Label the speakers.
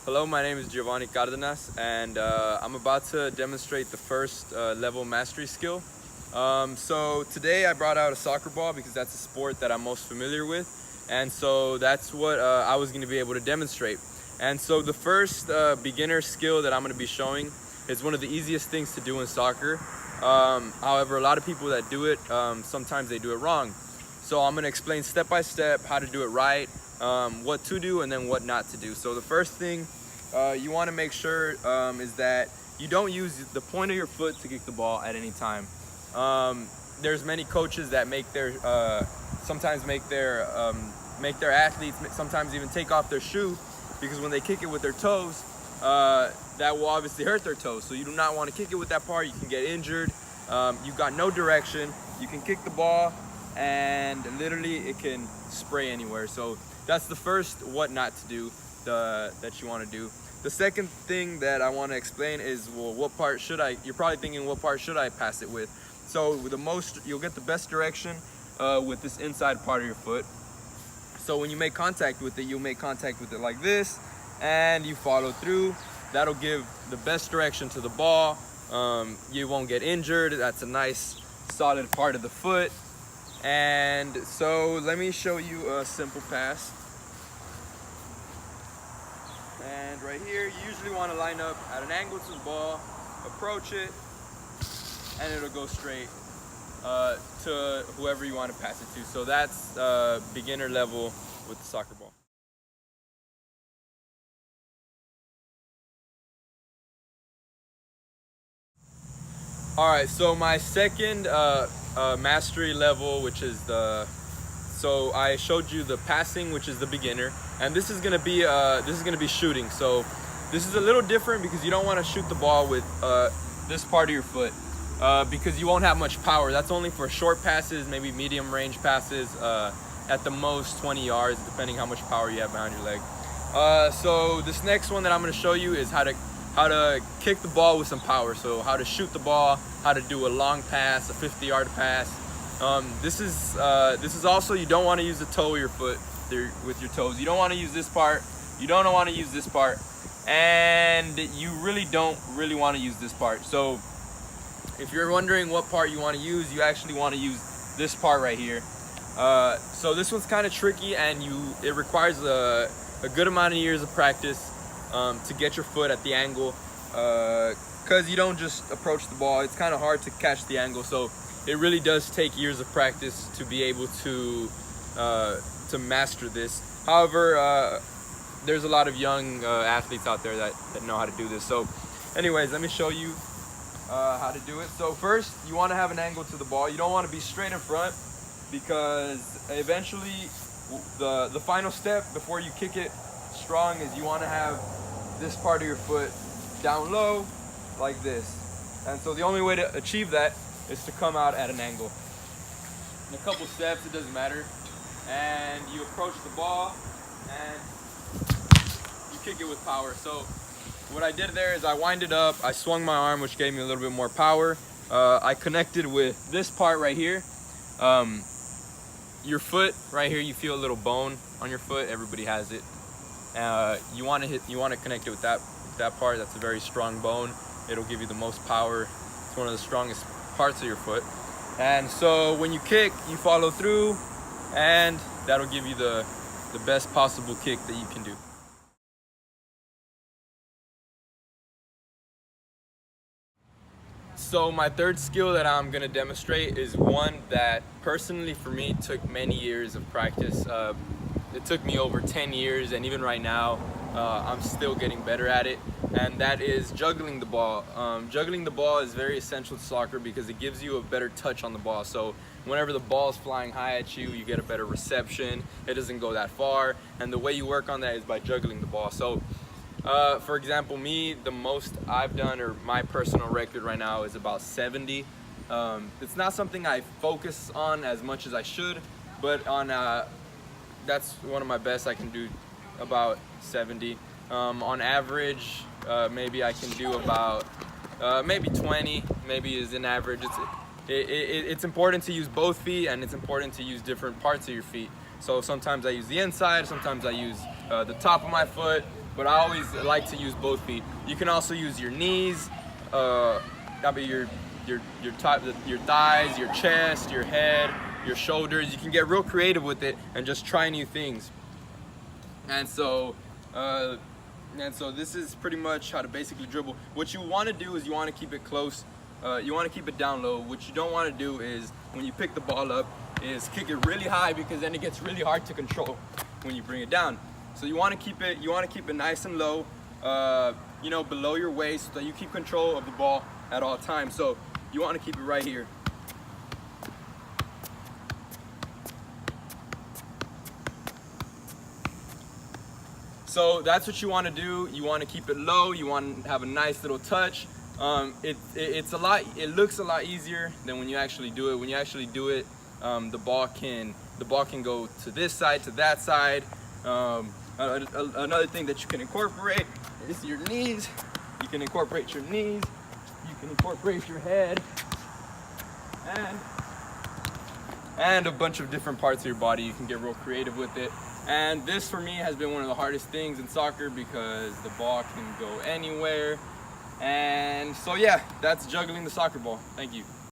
Speaker 1: Hello, my name is Giovanni Cardenas, and I'm about to demonstrate the first level mastery skill. So today I brought out a soccer ball because that's a sport that I'm most familiar with, and so that's what I was going to be able to demonstrate. And so the first beginner skill that I'm going to be showing is one of the easiest things to do in soccer. However, a lot of people that do it, sometimes they do it wrong. So I'm going to explain step by step how to do it right, what to do, and then what not to do. So the first thing you want to make sure is that you don't use the point of your foot to kick the ball at any time. There's many coaches that make their sometimes make their athletes sometimes even take off their shoe, because when they kick it with their toes, that will obviously hurt their toes. So you do not want to kick it with that part. You can get injured. You've got no direction. You can kick the ball and literally it can spray anywhere. So that's the first what not to do that you want to do. The second thing that I want to explain is, well, what part should I, you're probably thinking, what part should I pass it with? So you'll get the best direction with this inside part of your foot. So when you make contact with it, you'll make contact with it like this, and you follow through. That'll give the best direction to the ball. You won't get injured. That's a nice solid part of the foot. And so let me show you a simple pass. And right here, you usually want to line up at an angle to the ball, approach it, and it'll go straight to whoever you want to pass it to. So that's beginner level with the soccer ball. All right, so my second mastery level, which is so I showed you the passing, which is the beginner, and this is gonna be shooting. So this is a little different because you don't want to shoot the ball with this part of your foot because you won't have much power. That's only for short passes, maybe medium range passes, at the most 20 yards, depending how much power you have behind your leg. So this next one that I'm gonna show you is how to kick the ball with some power. So how to shoot the ball, how to do a long pass, a 50-yard pass. This is also, you don't want to use the toe of your foot with your toes. You don't want to use this part. You don't want to use this part, and you really don't want to use this part. So if you're wondering what part you want to use, you actually want to use this part right here. So this one's kind of tricky, and it requires a good amount of years of practice to get your foot at the angle, because you don't just approach the ball. It's kind of hard to catch the angle, so it really does take years of practice to be able to master this. However, there's a lot of young athletes out there that know how to do this. So anyways, let me show you how to do it. So first, you want to have an angle to the ball. You don't want to be straight in front, because eventually the final step before you kick it strong is you want to have this part of your foot down low like this. And so the only way to achieve that is to come out at an angle. In a couple steps, it doesn't matter. And you approach the ball and you kick it with power. So what I did there is I winded up, I swung my arm, which gave me a little bit more power. I connected with this part right here. Your foot right here, you feel a little bone on your foot. Everybody has it. You want to connect it with that part. That's a very strong bone. It'll give you the most power. It's one of the strongest parts of your foot. And so when you kick, you follow through, and that'll give you the best possible kick that you can do. So my third skill that I'm going to demonstrate is one that personally for me took many years of practice. It took me over 10 years, and even right now I'm still getting better at it, and that is juggling the ball. Juggling the ball is very essential to soccer because it gives you a better touch on the ball. So whenever the ball is flying high at you, you get a better reception. It doesn't go that far, and the way you work on that is by juggling the ball. So for example, me, the most I've done, or my personal record right now, is about 70. It's not something I focus on as much as I should, but that's one of my best. I can do about 70. On average, maybe I can do about maybe 20, maybe is an average. It's important to use both feet, and it's important to use different parts of your feet. So sometimes I use the inside, sometimes I use the top of my foot, but I always like to use both feet. You can also use your knees, your thighs, your chest, your head, your shoulders. You can get real creative with it and just try new things. And so this is pretty much how to basically dribble. What you want to do is you want to keep it close. You want to keep it down low. What you don't want to do is when you pick the ball up is kick it really high, because then it gets really hard to control when you bring it down. So you want to keep it nice and low, below your waist, so that you keep control of the ball at all times. So you want to keep it right here. So that's what you want to do. You want to keep it low. You want to have a nice little touch. It looks a lot easier than when you actually do it. When you actually do it, the ball can go to this side, to that side. Another thing that you can incorporate is your knees. You can incorporate your knees. You can incorporate your head, and a bunch of different parts of your body. You can get real creative with it. And this for me has been one of the hardest things in soccer, because the ball can go anywhere. And so yeah, that's juggling the soccer ball. Thank you.